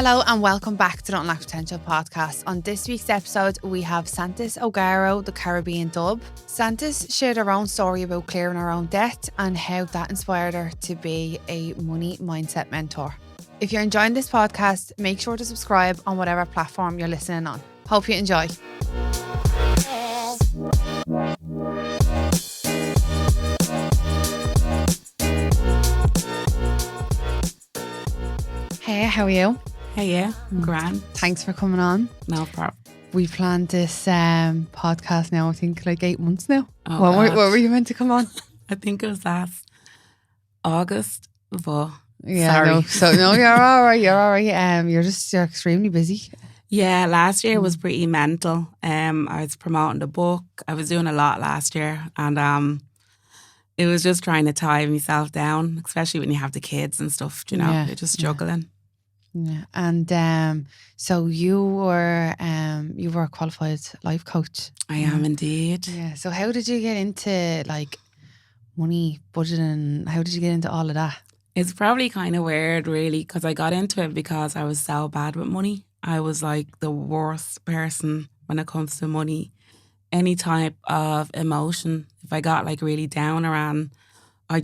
Hello and welcome back to the Unlocked Potential podcast. On this week's episode, we have Santis O'Garro, the Caribbean dub. Santis shared her own story about clearing her own debt and how that inspired her to be a money mindset mentor. If you're enjoying this podcast, make sure to subscribe on whatever platform you're listening on. Hope you enjoy. Hey, how are you? Hey, yeah, I'm grand. Thanks for coming on. No problem. We planned this podcast now, I think, like 8 months now. Oh, What were you meant to come on? I think it was last August, but Yeah, sorry. No, you're all right. You're extremely busy. Yeah, last year was pretty mental. I was promoting the book. I was doing a lot last year, and it was just trying to tie myself down, especially when you have the kids and stuff. You know, Yeah, you're just juggling. Yeah, and so you were a qualified life coach. I am indeed. Yeah. So how did you get into like money budgeting? How did you get into all of that? It's probably kind of weird, really, because I got into it because I was so bad with money. I was like the worst person when it comes to money. Any type of emotion, if I got like really down around, I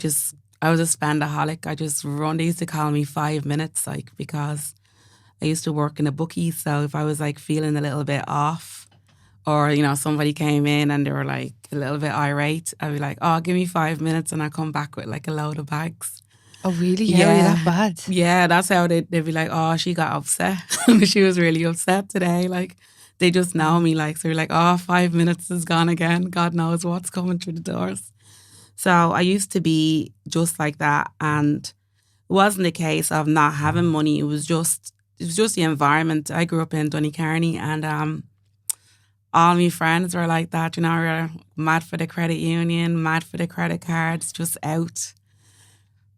was a spendaholic. I just run. They used to call me 5 minutes, like, because I used to work in a bookie. So if I was like feeling a little bit off, or you know somebody came in and they were like a little bit irate, I'd be like, "Oh, give me 5 minutes," and I come back with like a load of bags. Oh, really? Yeah. How are you that bad? Yeah, that's how they'd be like, "Oh, she got upset. She was really upset today." Like, they just know me, like, so you're like, "Oh, 5 minutes is gone again. God knows what's coming through the doors." So I used to be just like that, and it wasn't a case of not having money. It was just the environment. I grew up in Donecarney, and all my friends were like that. You know, we were mad for the credit union, mad for the credit cards, just out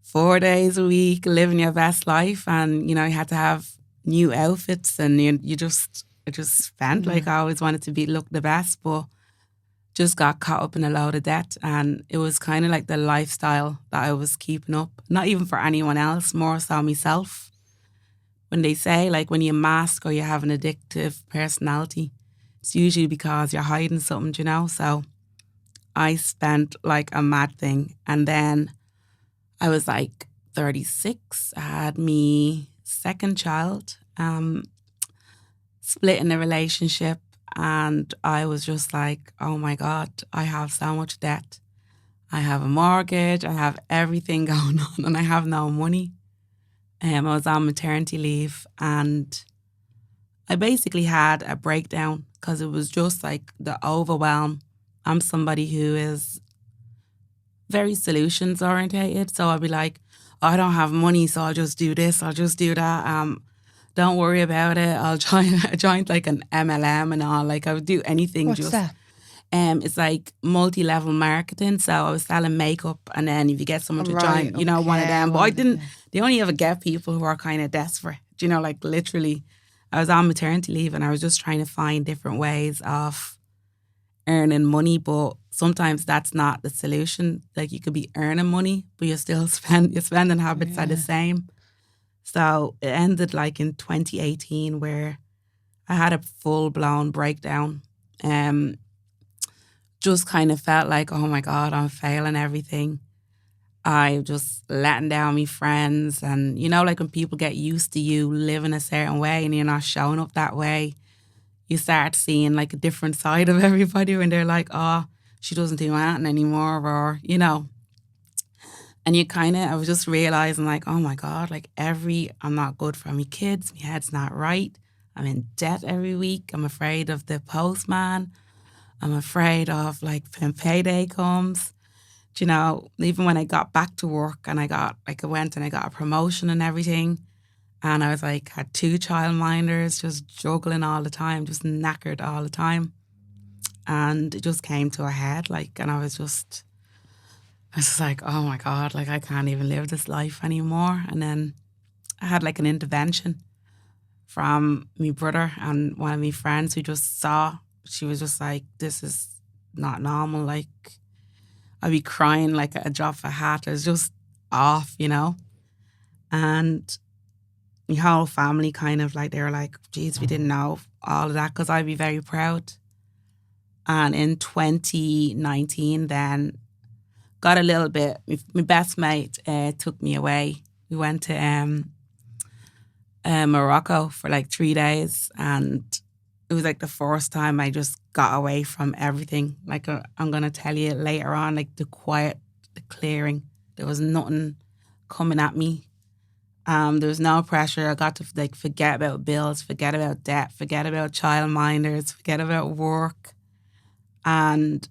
4 days a week, living your best life. And you know, you had to have new outfits, and it just felt like I always wanted to look the best, but just got caught up in a load of debt. And it was kind of like the lifestyle that I was keeping up, not even for anyone else, more so myself. When they say like when you mask or you have an addictive personality, it's usually because you're hiding something, you know. So I spent like a mad thing. And then I was like 36. I had me second child, split in a relationship. And I was just like, oh my God, I have so much debt. I have a mortgage, I have everything going on, and I have no money. I was on maternity leave, and I basically had a breakdown because it was just like the overwhelm. I'm somebody who is very solutions orientated. So I'd be like, oh, I don't have money, so I'll just do this, I'll just do that. Don't worry about it. I joined like an MLM and all. Like I would do anything. What's that? It's like multi-level marketing. So I was selling makeup, and then if you get someone to join, you know, one of them. But I didn't. They only ever get people who are kind of desperate. You know, like literally, I was on maternity leave, and I was just trying to find different ways of earning money. But sometimes that's not the solution. Like you could be earning money, but your spending habits are the same. So it ended like in 2018 where I had a full-blown breakdown. Just kind of felt like, oh my God, I'm failing everything. I just letting down my friends. And you know, like when people get used to you living a certain way and you're not showing up that way, you start seeing like a different side of everybody when they're like, oh, she doesn't do anything anymore, or, you know. And I was just realizing like, oh my God, like I'm not good for my kids. My head's not right. I'm in debt every week. I'm afraid of the postman. I'm afraid of like when payday comes. You know, even when I got back to work and I went and I got a promotion and everything. And I was like, had 2 childminders, just juggling all the time, just knackered all the time. And it just came to a head, like, and I was just like, oh my God, like I can't even live this life anymore. And then I had like an intervention from my brother and one of my friends who just saw, she was just like, this is not normal. Like I'd be crying like a drop of a hat. It was just off, you know. And my whole family kind of like, they were like, geez, we didn't know all of that, because I'd be very proud. And in 2019 then, got a little bit, my best mate took me away. We went to Morocco for like 3 days, and it was like the first time I just got away from everything. Like I'm going to tell you later on, like the quiet, the clearing. There was nothing coming at me. There was no pressure. I got to like forget about bills, forget about debt, forget about childminders, forget about work. And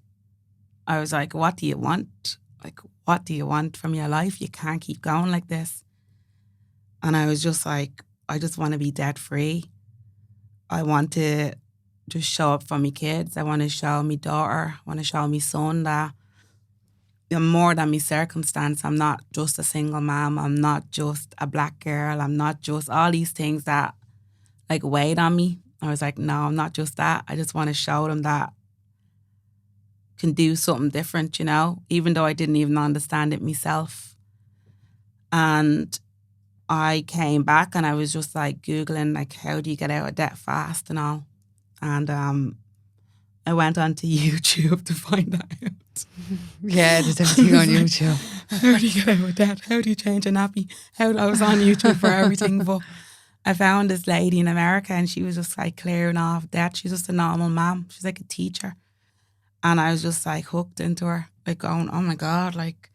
I was like, what do you want? Like, what do you want from your life? You can't keep going like this. And I was just like, I just want to be debt free. I want to just show up for my kids. I want to show my daughter, I want to show my son that I'm more than my circumstance. I'm not just a single mom. I'm not just a black girl. I'm not just all these things that like weighed on me. I was like, no, I'm not just that. I just want to show them that I can do something different, you know, even though I didn't even understand it myself. And I came back and I was just like Googling, like, how do you get out of debt fast and all. And I went onto YouTube to find that out. Yeah, there's everything on YouTube. How do you get out of debt? How do you change a nappy? I was on YouTube for everything, but I found this lady in America and she was just like clearing off debt. She's just a normal mom. She's like a teacher. And I was just like hooked into her, like going, oh my God, like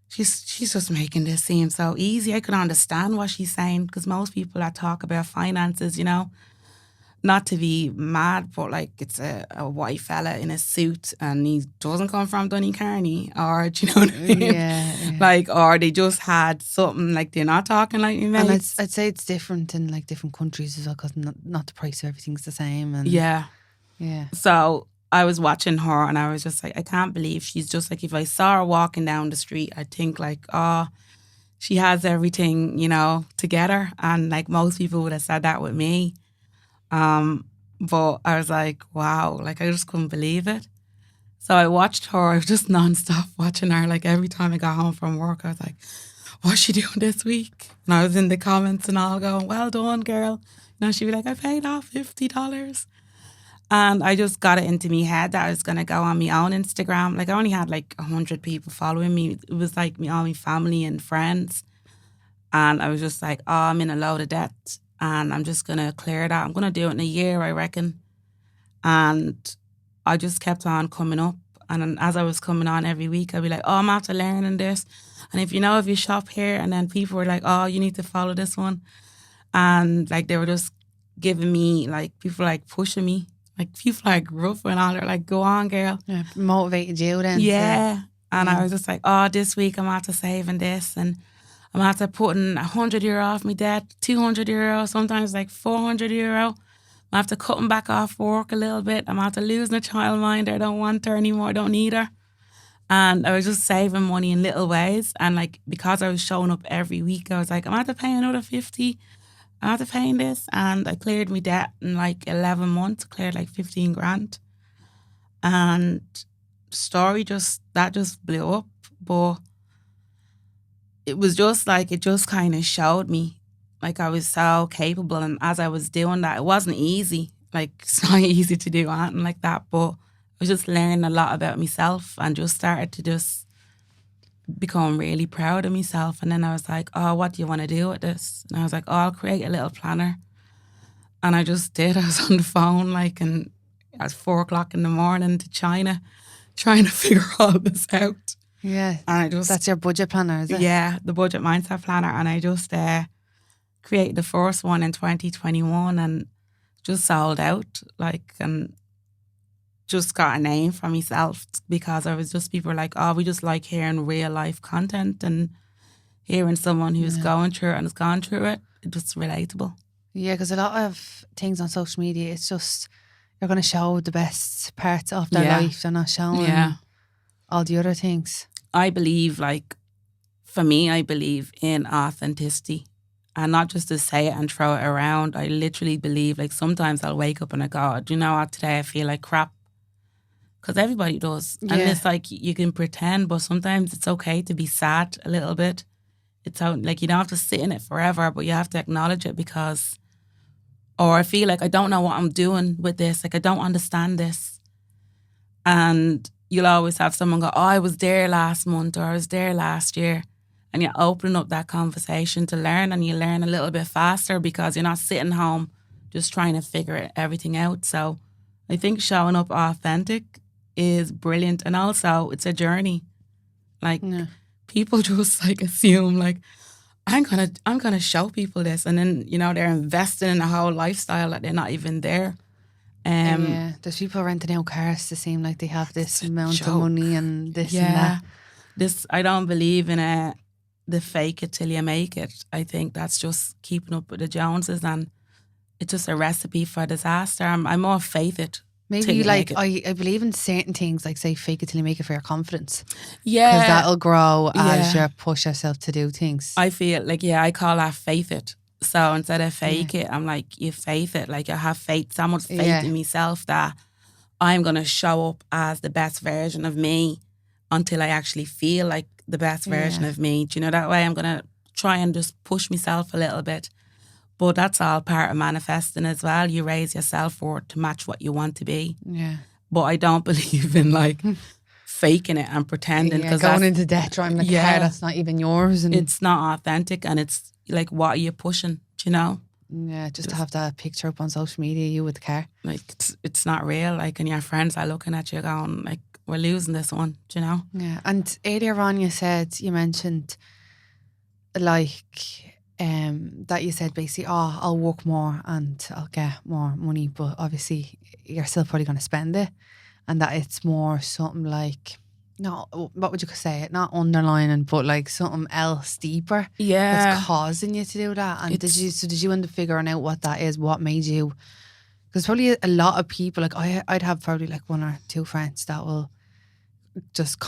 she's just making this seem so easy. I could understand what she's saying, because most people that talk about finances, you know, not to be mad, but like it's a white fella in a suit and he doesn't come from Donecarney, or do you know what I mean? Yeah. Like, or they just had something, like they're not talking like me, mate. And I'd say it's different in like different countries as well, because not the price of everything's the same. And yeah. Yeah. So I was watching her and I was just like, I can't believe she's just like, if I saw her walking down the street, I'd think like, oh, she has everything, you know, together. And like most people would have said that with me. But I was like, wow, like I just couldn't believe it. So I watched her, I was just nonstop watching her. Like every time I got home from work, I was like, what's she doing this week? And I was in the comments and all going, well done, girl. You know, she'd be like, I paid off $50. And I just got it into my head that I was going to go on my own Instagram. Like I only had like 100 people following me. It was like all my family and friends. And I was just like, oh, I'm in a load of debt and I'm just going to clear that. I'm going to do it in a year, I reckon. And I just kept on coming up. And as I was coming on every week, I'd be like, oh, I'm after learning this. And if you shop here, and then people were like, oh, you need to follow this one. And like they were just giving me, like people like pushing me. Like people I grew up with and all, they're like, go on, girl. Yeah, motivated you then. Yeah. And I was just like, oh, this week I'm after saving this and I'm after putting €100 off my debt, €200, sometimes like €400. I'm after cutting back off work a little bit. I'm after losing a childminder. I don't want her anymore. I don't need her. And I was just saving money in little ways. And like, because I was showing up every week, I was like, I'm after paying another 50. I'm after paying this. And I cleared my debt in like 11 months, cleared like 15 grand. And story just blew up. But it was just like, it just kind of showed me like I was so capable. And as I was doing that, it wasn't easy. Like it's not easy to do anything like that. But I was just learning a lot about myself and just started to just become really proud of myself. And then I was like, oh, what do you want to do with this? And I was like, oh, I'll create a little planner. And I just did. I was on the phone like, and it was 4:00 in the morning to China trying to figure all this out. Yeah. And that's your budget planner, is it? Yeah, the budget mindset planner. And I just created the first one in 2021 and just sold out, like, and just got a name for myself because I was just, people were like, oh, we just like hearing real life content and hearing someone who's going through it and has gone through it. It's just relatable. Yeah, because a lot of things on social media, it's just, you're going to show the best parts of their life. They're not showing all the other things. I believe, like, for me, I believe in authenticity. And not just to say it and throw it around. I literally believe, like, sometimes I'll wake up and I go, do you know what, today I feel like crap. Because everybody does. Yeah. And it's like, you can pretend, but sometimes it's okay to be sad a little bit. It's out, like, you don't have to sit in it forever, but you have to acknowledge it because, or I feel like I don't know what I'm doing with this. Like, I don't understand this. And you'll always have someone go, oh, I was there last month or I was there last year. And you open up that conversation to learn, and you learn a little bit faster because you're not sitting home just trying to figure everything out. So I think showing up authentic is brilliant. And also it's a journey. Like people just like assume like, I'm gonna show people this, and then they're investing in a whole lifestyle that they're not even there. There's people renting out cars to seem like they have this amount of money and this and that. This, I don't believe in the fake it till you make it. I think that's just keeping up with the Joneses, and it's just a recipe for disaster. I'm more faith it. Maybe like I believe in certain things, like say fake it till you make it for your confidence. Yeah. Because that'll grow as you push yourself to do things. I feel like, I call that faith it. So instead of fake it, I'm like, you faith it. Like, I have faith, so much faith in myself that I'm going to show up as the best version of me until I actually feel like the best version of me. Do you know, that way I'm going to try and just push myself a little bit. But that's all part of manifesting as well. You raise your self-worth to match what you want to be. Yeah. But I don't believe in like faking it and pretending. Yeah, going into debt, driving a car that's not even yours. And it's not authentic, and it's like, what are you pushing, do you know? Yeah, just to have that picture up on social media, you with the car. Like, it's not real. Like, and your friends are looking at you going, like, we're losing this one, do you know? Yeah, and earlier on you mentioned like that you said basically, I'll work more and I'll get more money, but obviously you're still probably going to spend it, and that it's more something like, no, what would you say? Not underlining, but like something else deeper. Yeah, that's causing you to do that. And did you end up figuring out what that is? What made you? Because probably a lot of people, like I'd have probably like one or two friends that will just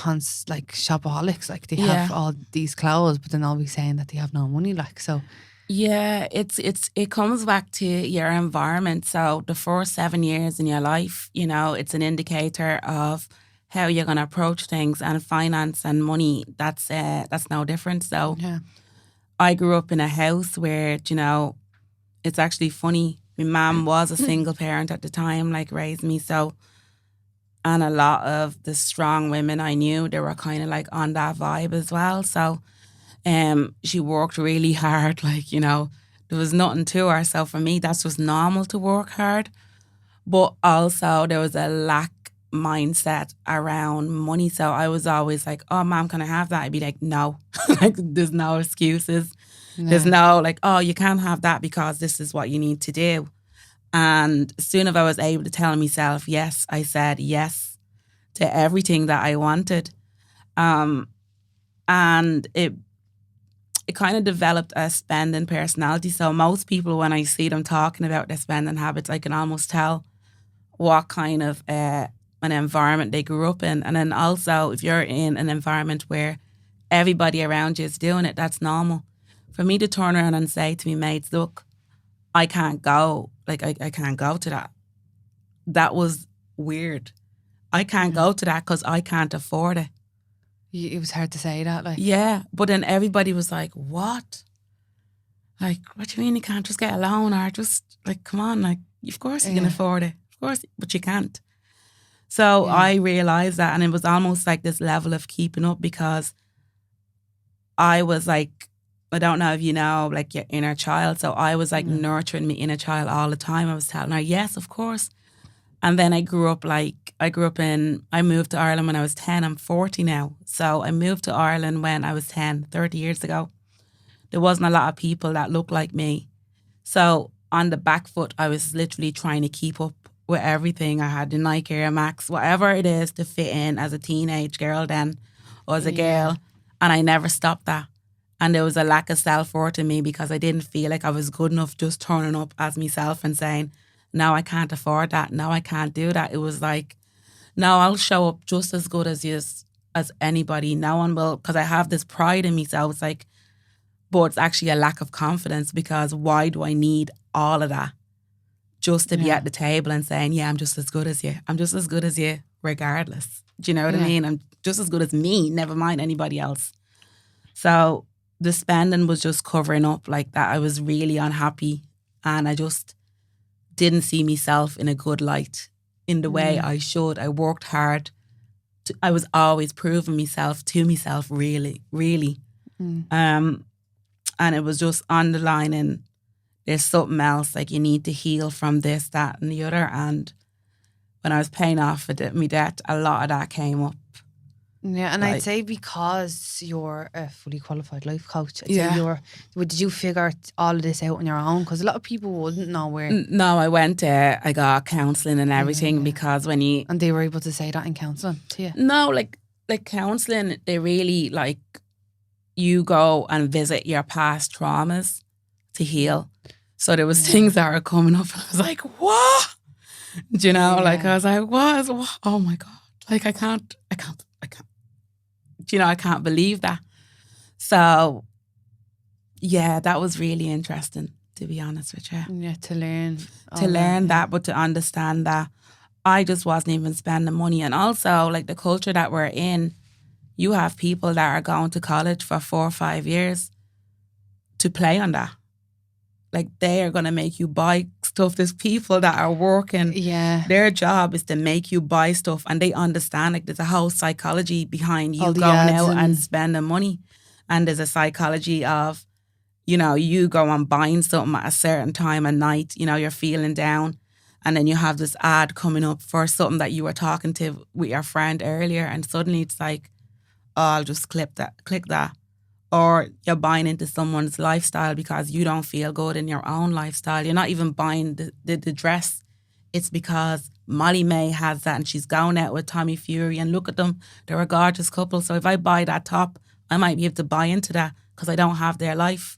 like shopaholics, like they have all these clothes, but then I'll be saying that they have no money, like so. Yeah, it comes back to your environment. So the first 7 years in your life, it's an indicator of how you're going to approach things, and finance and money, that's no different. So I grew up in a house where, it's actually funny. My mum was a single parent at the time, like raised me. So, and a lot of the strong women I knew, they were kind of like on that vibe as well. So she worked really hard, like, there was nothing to her. So for me, that's just normal to work hard. But also there was a lack mindset around money. So I was always like, oh, Mom, can I have that? I'd be like, no. Like, there's no excuses. No. There's no like, oh, you can't have that because this is what you need to do. And as soon as I was able to tell myself yes, I said yes to everything that I wanted. And it kind of developed a spending personality. So most people, when I see them talking about their spending habits, I can almost tell what kind of an environment they grew up in. And then also, if you're in an environment where everybody around you is doing it, that's normal. For me to turn around and say to me mates, look, I can't go. Like, I can't go to that. That was weird. I can't go to that because I can't afford it. It was hard to say that. Like, yeah, but then everybody was like, what? Like, what do you mean you can't just get a loan, or just, like, come on, like, of course you can afford it. Of course, but you can't. So I realised that, and it was almost like this level of keeping up, because I was like, I don't know if you know, like, your inner child. So I was like nurturing my inner child all the time. I was telling her, yes, of course. And then I moved to Ireland when I was 10. I'm 40 now. So I moved to Ireland when I was 10, 30 years ago. There wasn't a lot of people that looked like me. So on the back foot, I was literally trying to keep up with everything. I had the Nike Air Max, whatever it is to fit in as a teenage girl then, or as a girl. And I never stopped that. And there was a lack of self-worth in me because I didn't feel like I was good enough just turning up as myself and saying, no, I can't afford that. No, I can't do that. It was like, no, I'll show up just as good as you, as anybody. No one will, because I have this pride in me. So it's like, but it's actually a lack of confidence, because why do I need all of that just to be at the table and saying, yeah, I'm just as good as you. I'm just as good as you regardless. Do you know what I mean? I'm just as good as me, never mind anybody else. So the spending was just covering up like that. I was really unhappy and I just didn't see myself in a good light in the way I should. I worked hard. I was always proving myself to myself, really, really. And it was just underlining there's something else, like you need to heal from this, that and the other. And when I was paying off my debt, a lot of that came up. Yeah, and Like- I'd say because you're a fully qualified life coach, I'd say Yeah. did you figure all of this out on your own? Because a lot of people wouldn't know where. No, I got counselling and everything because when you... And they were able to say that in counselling to you? No, like counselling, they really like you go and visit your past traumas to heal. So there was things that were coming up and I was like, what? Do you know, like I was like, what? Oh my God. Like I can't. Do you know, I can't believe that. So yeah, that was really interesting, to be honest with you. Yeah, to learn. To learn that, but to understand that I just wasn't even spending money. And also, like the culture that we're in, you have people that are going to college for 4 or 5 years to play on that. Like they are going to make you buy stuff. There's people that are working. Yeah. Their job is to make you buy stuff and they understand like there's a whole psychology behind you All the going ads out and- and spending money. And there's a psychology of, you know, you go on buying something at a certain time of night, you know, you're feeling down. And then you have this ad coming up for something that you were talking to with your friend earlier. And suddenly it's like, oh, I'll just click that. Or you're buying into someone's lifestyle because you don't feel good in your own lifestyle. You're not even buying the dress. It's because Molly May has that and she's going out with Tommy Fury and look at them. They're a gorgeous couple. So if I buy that top, I might be able to buy into that because I don't have their life.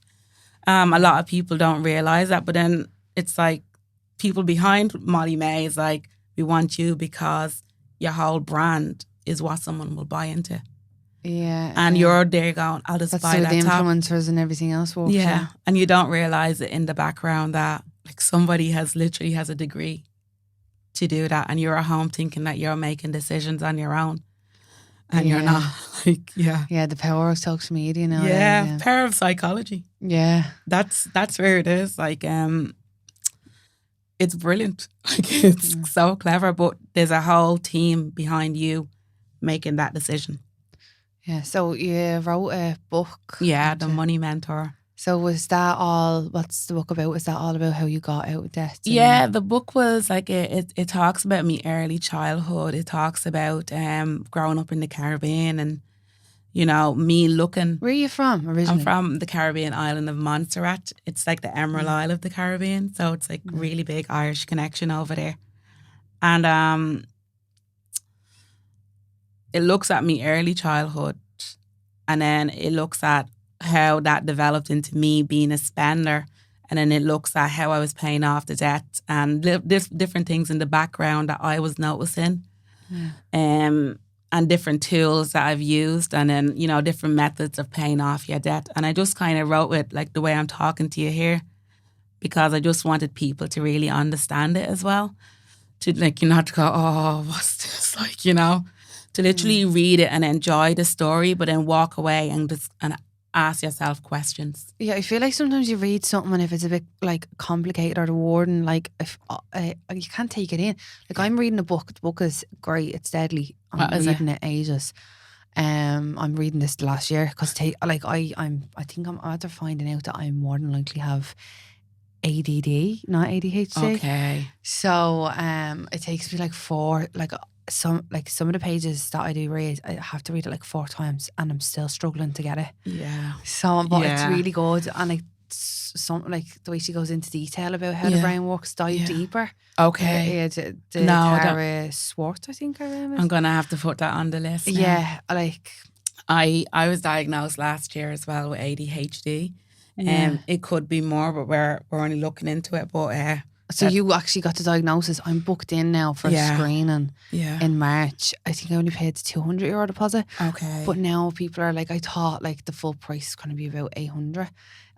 A lot of people don't realise that. But then it's like people behind Molly May is like, we want you because your whole brand is what someone will buy into. Yeah. And you're there going, I'll just That's buy where that the top. influencers and everything else works. Yeah. And you don't realise it in the background that like somebody has a degree to do that. And you're at home thinking that you're making decisions on your own. And you're not. Like, yeah. Yeah, the power of social media now. Yeah. Power of psychology. Yeah. That's where it is. Like, it's brilliant. Like, it's so clever. But there's a whole team behind you making that decision. Yeah. So you wrote a book. Yeah, The Money Mentor. So was that all, what's the book about? Is that all about how you got out of debt? Yeah, the book was like, it talks about me early childhood. It talks about growing up in the Caribbean and, you know, me looking. Where are you from originally? I'm from the Caribbean island of Montserrat. It's like the Emerald Isle of the Caribbean. So it's like really big Irish connection over there. And it looks at me early childhood and then it looks at how that developed into me being a spender. And then it looks at how I was paying off the debt and different things in the background that I was noticing. And different tools that I've used and then, you know, different methods of paying off your debt. And I just kind of wrote it like the way I'm talking to you here because I just wanted people to really understand it as well. To like, you know, to go, oh, what's this? Like, you know, to literally read it and enjoy the story, but then walk away and just ask yourself questions. Yeah, I feel like sometimes you read something and if it's a bit like complicated or the wording, like if you can't take it in. Like I'm reading a book. The book is great. It's deadly. I'm reading it ages. I'm reading this last year because I think I'm after finding out that I more than likely have ADD, not ADHD. Okay. So it takes me like some of the pages that I do read, I have to read it like 4 times and I'm still struggling to get it. Yeah. So, but it's really good. And like some like the way she goes into detail about how the brain works, dive deeper. Okay. Tara Swart, I think her name is. I'm gonna have to put that on the list. Now. Yeah, like I was diagnosed last year as well with ADHD. It could be more, but we're only looking into it. But so you actually got the diagnosis. I'm booked in now for a screening in March. I think I only paid the €200 deposit. Okay. But now people are like, I thought like the full price is going to be about 800.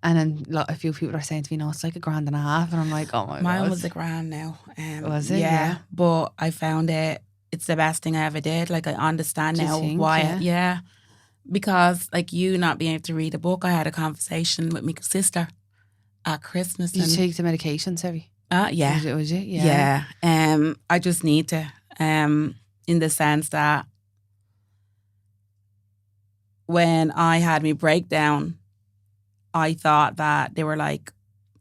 And then a few people are saying to me, no, it's like $1.5 grand. And I'm like, oh my God. Mine was $1,000 now. Was it? Yeah. But I found it's the best thing I ever did. Like I understand now why. Because like you not being able to read a book, I had a conversation with my sister at Christmas. Do you take the medication, Sarah? Yeah. Would you? Yeah. Yeah. I just need to, in the sense that when I had my breakdown, I thought that they were like,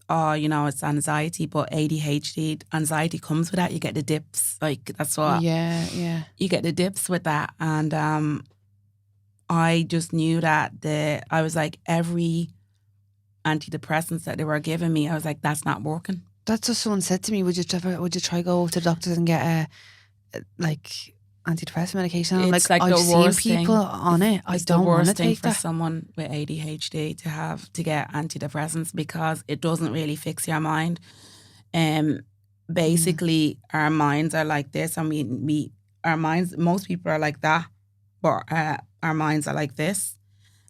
oh, you know, it's anxiety, but ADHD, anxiety comes with that. You get the dips. Like, that's what. Yeah. You get the dips with that. And I just knew that I was like, every antidepressants that they were giving me, I was like, that's not working. That's what someone said to me. Would you try go to the doctors and get a antidepressant medication? And I'm It's like like I've the seen worst people thing. on it. I It's the don't want to worst thing take for that. someone with ADHD to get antidepressants because it doesn't really fix your mind. Basically, our minds are like this. I mean, our minds. Most people are like that, but our minds are like this,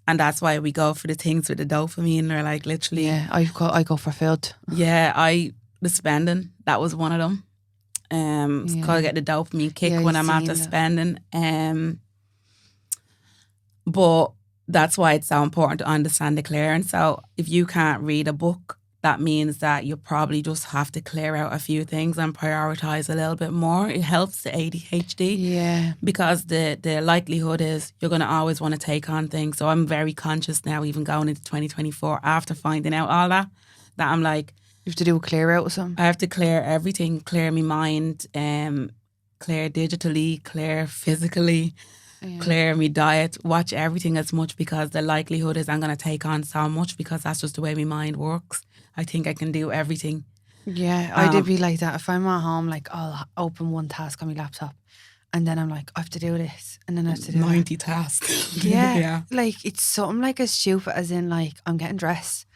and that's why we go for the things with the dopamine. They're like literally. Yeah, I go for food. Yeah, the spending, that was one of them. Cause I get the dopamine kick when I'm after spending. But that's why it's so important to understand the clearing. So if you can't read a book, that means that you probably just have to clear out a few things and prioritize a little bit more. It helps the ADHD. Yeah. Because the likelihood is you're going to always want to take on things. So I'm very conscious now, even going into 2024, after finding out all that I'm like, you have to do a clear out or something. I have to clear everything, clear my mind, clear digitally, clear physically, clear my diet, watch everything as much, because the likelihood is I'm going to take on so much, because that's just the way my mind works. I think I can do everything. Yeah, I did be like that. If I'm at home, like I'll open one task on my laptop and then I'm like, I have to do this, and then I have to do 90 tasks. Yeah. Like it's something like as stupid as in like I'm getting dressed,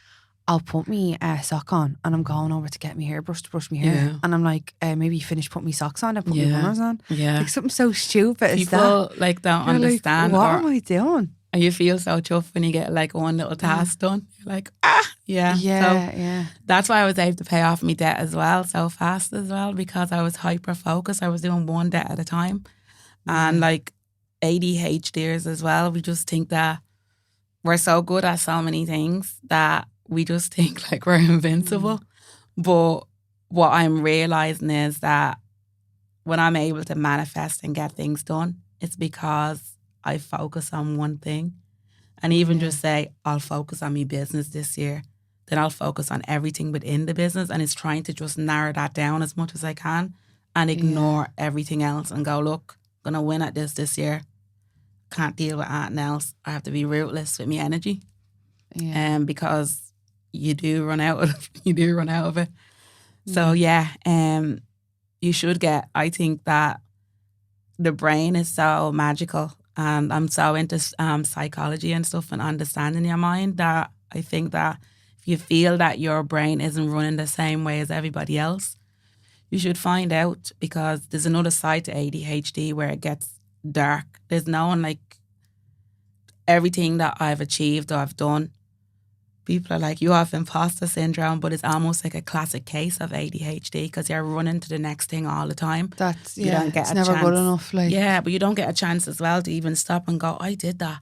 I'll put me sock on and I'm going over to get my hairbrush to brush my hair. Yeah. And I'm like, maybe finish putting my socks on and put my runners on. Yeah. Like something so stupid as that. People like don't You're understand. like, what am I doing? And you feel so chuffed when you get like one little task done. You're like, yeah. Yeah. That's why I was able to pay off my debt as well so fast as well, because I was hyper focused. I was doing one debt at a time. And like ADHDers as well, we just think that we're so good at so many things that we just think like we're invincible. But what I'm realizing is that when I'm able to manifest and get things done, it's because I focus on one thing. And even just say, I'll focus on my business this year. Then I'll focus on everything within the business. And it's trying to just narrow that down as much as I can and ignore everything else and go, look, I'm going to win at this year. Can't deal with anything else. I have to be ruthless with my energy. Yeah. Because you do run out of it. So you should get, I think that the brain is so magical. And I'm so into psychology and stuff and understanding your mind that I think that if you feel that your brain isn't running the same way as everybody else, you should find out, because there's another side to ADHD where it gets dark. There's no one like everything that I've achieved or I've done. People are like, you have imposter syndrome, but it's almost like a classic case of ADHD because you're running to the next thing all the time. That's, you don't get it's a never chance. good enough. Like. Yeah, but you don't get a chance as well to even stop and go, I did that.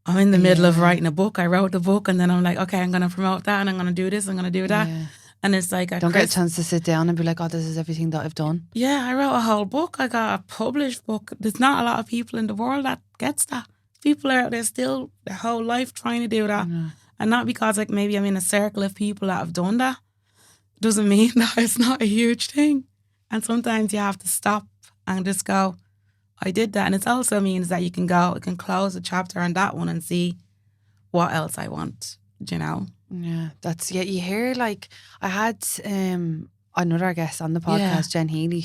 I'm in the middle of writing a book. I wrote the book and then I'm like, okay, I'm going to promote that and I'm going to do this, I'm going to do that. Yeah. And it's like, don't get a chance to sit down and be like, oh, this is everything that I've done. Yeah, I wrote a whole book. I got a published book. There's not a lot of people in the world that gets that. People are out there still their whole life trying to do that. And not because like maybe I'm in a circle of people that have done that doesn't mean that it's not a huge thing. And sometimes you have to stop and just go, I did that. And it also means that you can close a chapter on that one and see what else I want, you know? Yeah, you hear like, I had another guest on the podcast, Jen Healy.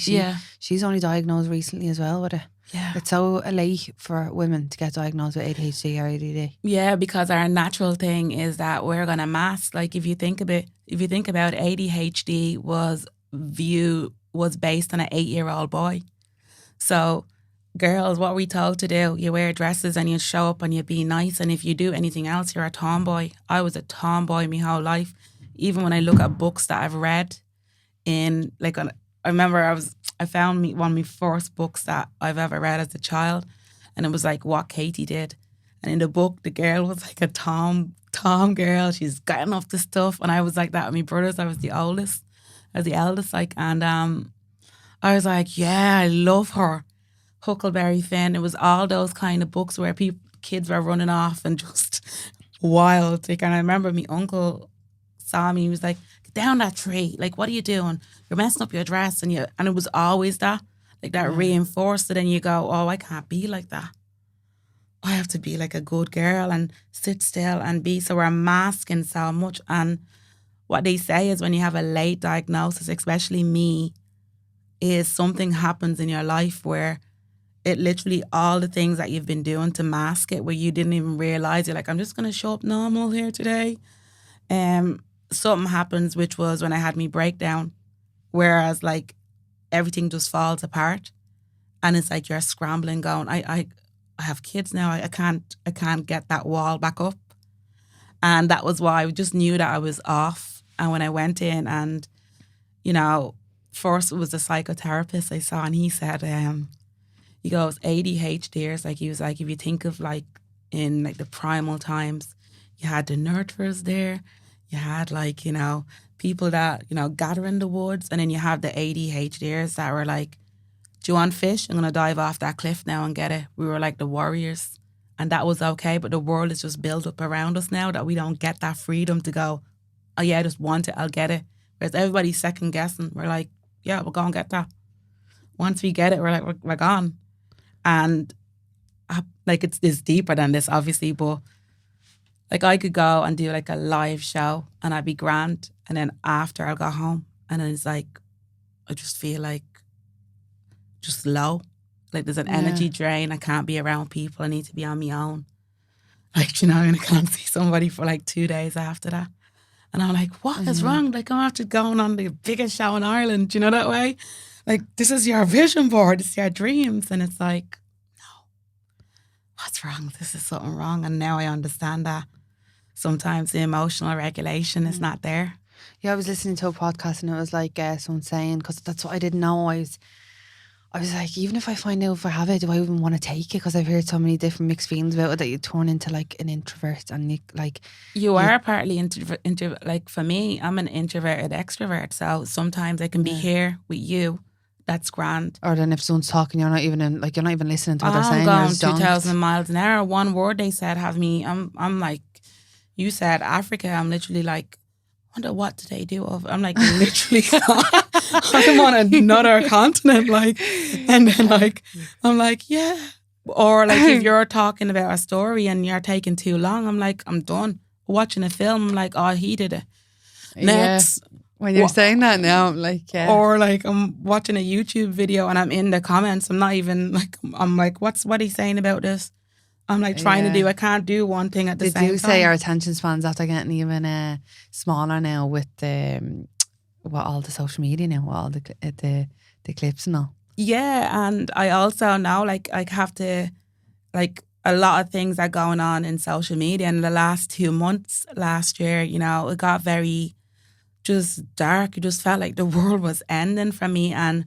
She's only diagnosed recently as well with it. Yeah. It's so late for women to get diagnosed with ADHD or ADD. Yeah, because our natural thing is that we're gonna mask. Like if you think about ADHD was based on an 8-year-old boy. So girls, what we told to do, you wear dresses and you show up and you be nice, and if you do anything else, you're a tomboy. I was a tomboy my whole life. Even when I look at books that I've read I remember I found one of my first books that I've ever read as a child, and it was like What Katie Did. And in the book, the girl was like a Tom girl. She's getting off the stuff. And I was like that with my brothers. I was the oldest. I was the eldest. And I was like, yeah, I love her. Huckleberry Finn. It was all those kind of books where kids were running off and just wild. And I remember my uncle saw me. He was like, get down that tree. Like, what are you doing? You're messing up your dress. And it was always that. Like that reinforced it. And you go, oh, I can't be like that. I have to be like a good girl and sit still and be. So we're masking so much. And what they say is when you have a late diagnosis, especially me, is something happens in your life where it literally all the things that you've been doing to mask it, where you didn't even realize, you're like, I'm just going to show up normal here today. Something happens, which was when I had me breakdown, whereas like everything just falls apart. And it's like you're scrambling going, I have kids now. I can't get that wall back up. And that was why I just knew that I was off. And when I went in and, first it was a psychotherapist I saw, and he said, he goes, ADHDers, like he was like, if you think of like in like the primal times, you had the nurturers there, you had like, people that, gather in the woods, and then you have the ADHDers that were like, do you want fish? I'm going to dive off that cliff now and get it. We were like the warriors, and that was okay, but the world is just built up around us now that we don't get that freedom to go, oh yeah, I just want it, I'll get it. Whereas everybody's second guessing. We're like, yeah, we'll go and get that. Once we get it, we're like, we're gone. And like it's deeper than this, obviously, but like I could go and do like a live show and I'd be grand, and then after I'll go home and then it's like I just feel like just low. Like there's an energy drain. I can't be around people. I need to be on my own. Like, and I can't see somebody for like 2 days after that. And I'm like, what is wrong? Like I'm after going on the biggest show in Ireland, that way? Like, this is your vision board, it's your dreams. And it's like, no, what's wrong? This is something wrong. And now I understand that sometimes the emotional regulation is not there. Yeah, I was listening to a podcast and it was like someone saying, because that's what I didn't know. I was like, even if I find out if I have it, do I even want to take it? Because I've heard so many different mixed feelings about it that you turn into like an introvert and you are partly like for me, I'm an introverted extrovert. So sometimes I can be here with you. That's grand. Or then if someone's talking, you're not even listening to what they're saying. I'm going 2,000 miles an hour. One word they said have me. I'm like, you said Africa. I'm literally like, wonder what did they do? I'm like literally, I'm on another continent. Like, and then like, I'm like, yeah. Or like if you're talking about a story and you're taking too long, I'm like, I'm done. Watching a film, I'm like, oh, he did it. Next. Yeah. When you're saying that now, I'm like, yeah. Or like I'm watching a YouTube video and I'm in the comments. I'm not even like, I'm like, what are you saying about this? I'm like trying to do, I can't do one thing at the same time. They do say our attention spans after getting even smaller now with all the social media now, all the clips and all. Yeah, and I also know like I have to, like a lot of things are going on in social media. And the last 2 months last year, it got very just dark. It just felt like the world was ending for me. And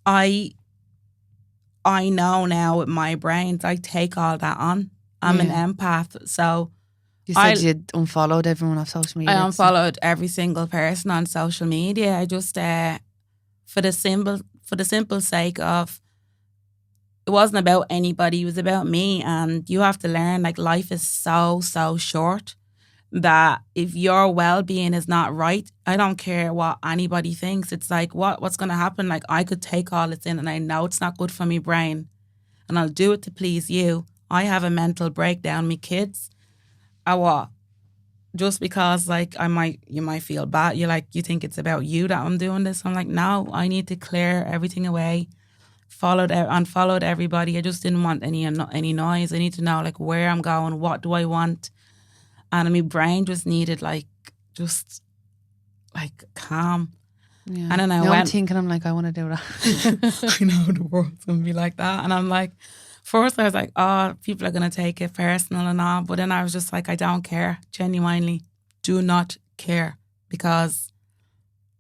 I know now with my brains, I take all that on. I'm an empath. So you said you unfollowed everyone off social media. I unfollowed every single person on social media. I just for the simple sake of it wasn't about anybody, it was about me. And you have to learn like life is so short that if your well-being is not right, I don't care what anybody thinks. It's like, what's going to happen? Like, I could take all this in and I know it's not good for my brain and I'll do it to please you. I have a mental breakdown. My kids, just because like you might feel bad. You're like, you think it's about you that I'm doing this. I'm like, no, I need to clear everything away. Unfollowed everybody. I just didn't want any noise. I need to know like where I'm going. What do I want? And my brain just needed just calm. Yeah. And then I'm thinking, I'm like, I want to do that. I know the world's going to be like that. And I'm like, first I was like, oh, people are going to take it personal and all. But then I was just like, I don't care. Genuinely do not care, because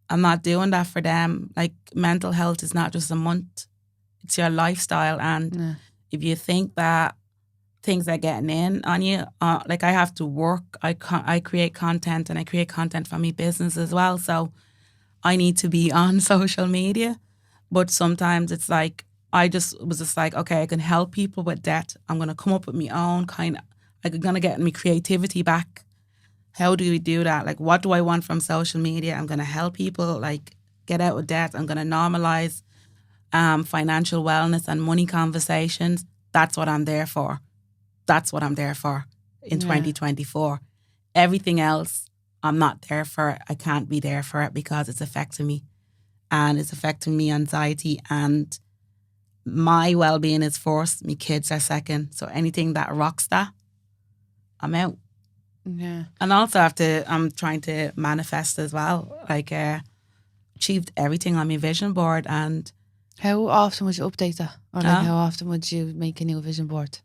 I'm not doing that for them. Like mental health is not just a month. It's your lifestyle. And if you think that things are getting in on you. Like I have to work. I create content, and I create content for my business as well. So I need to be on social media. But sometimes it's like, I was just like, okay, I can help people with debt. I'm going to come up with my own kind of, I'm going to get my creativity back. How do we do that? Like, what do I want from social media? I'm going to help people like get out of debt. I'm going to normalize financial wellness and money conversations. That's what I'm there for. That's what I'm there for in 2024. Everything else, I'm not there for it. I can't be there for it because it's affecting me. And it's affecting me anxiety, and my well-being is first. My kids are second. So anything that rocks that, I'm out. Yeah. And also I'm trying to manifest as well. Like achieved everything on my vision board. And how often would you update that? Or like how often would you make a new vision board?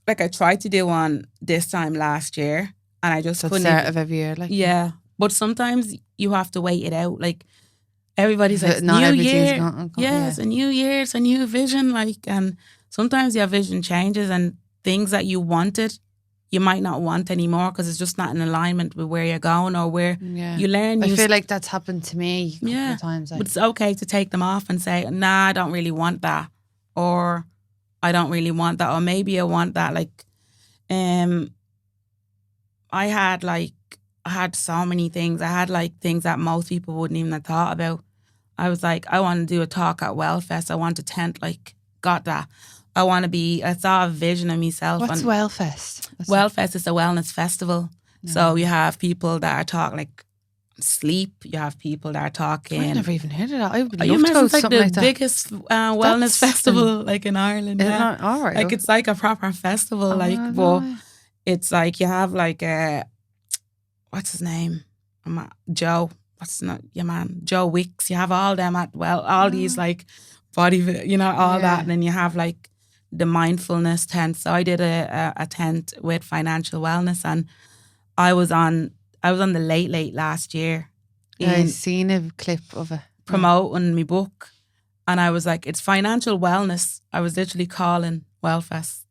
Like I tried to do one this time last year, and I just So couldn't. start of every year, like But sometimes you have to wait it out. Like everybody's like, not new year, it's a new year, it's a new vision. Like, and sometimes your vision changes, and things that you wanted, you might not want anymore because it's just not in alignment with where you're going or where you learn. I feel like that's happened to me a couple of times. But it's okay to take them off and say, nah, I don't really want that, or I don't really want that, or maybe I want that. Like, I had so many things. I had like things that most people wouldn't even have thought about. I was like, I want to do a talk at Wellfest. I want a tent, like, got that. I saw a vision of myself. What's Wellfest? Wellfest is a wellness festival. No. So you have people that are talking like sleep. You have people that are talking. I never even heard of that. I would love you to go it's like something the like that. biggest wellness festival like in Ireland. Is it not? All right. Like it's like a proper festival. It's like you have like what's his name? Joe. Joe Wicks. You have all them these like body, that, and then you have like the mindfulness tent. So I did a tent with financial wellness, and I was on the late last year. I seen a clip of it promoting my book, and I was like, it's financial wellness. I was literally calling Wellfest.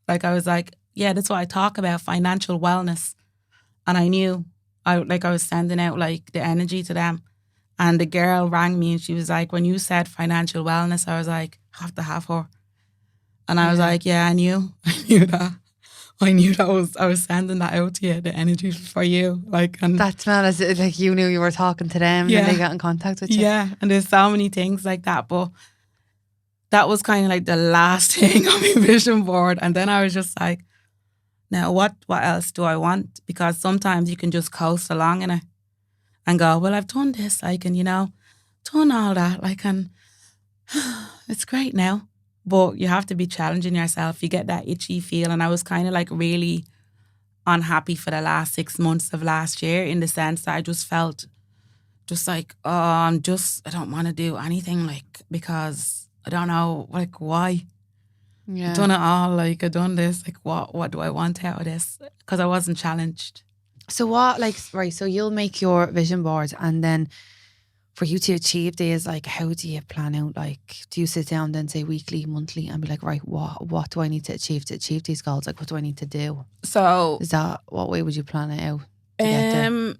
Like I was like, yeah, that's what I talk about, financial wellness, and I knew. I was sending out like the energy to them, and the girl rang me and she was like, when you said financial wellness, I was like, I have to have her. And I was like, yeah, I knew that. I was sending that out to you, the energy for you. Like, and that's mad, as like you knew you were talking to them and they got in contact with you. Yeah, and there's so many things like that, but that was kind of like the last thing on my vision board. And then I was just like, now, what else do I want? Because sometimes you can just coast along in it and go, well, I've done this, I can, done all that, like, and it's great now. But you have to be challenging yourself. You get that itchy feel. And I was kind of like really unhappy for the last 6 months of last year, in the sense that I just felt just like, oh, I don't want to do anything, like, because I don't know, like, why? Yeah. I've done it all, like I've done this, like what do I want out of this? Because I wasn't challenged. So what, like, right, so you'll make your vision board, and then for you to achieve these, like, how do you plan out? Like, do you sit down then, say weekly, monthly, and be like, right, what do I need to achieve these goals? Like, what do I need to do? So is that, what way would you plan it out to get there?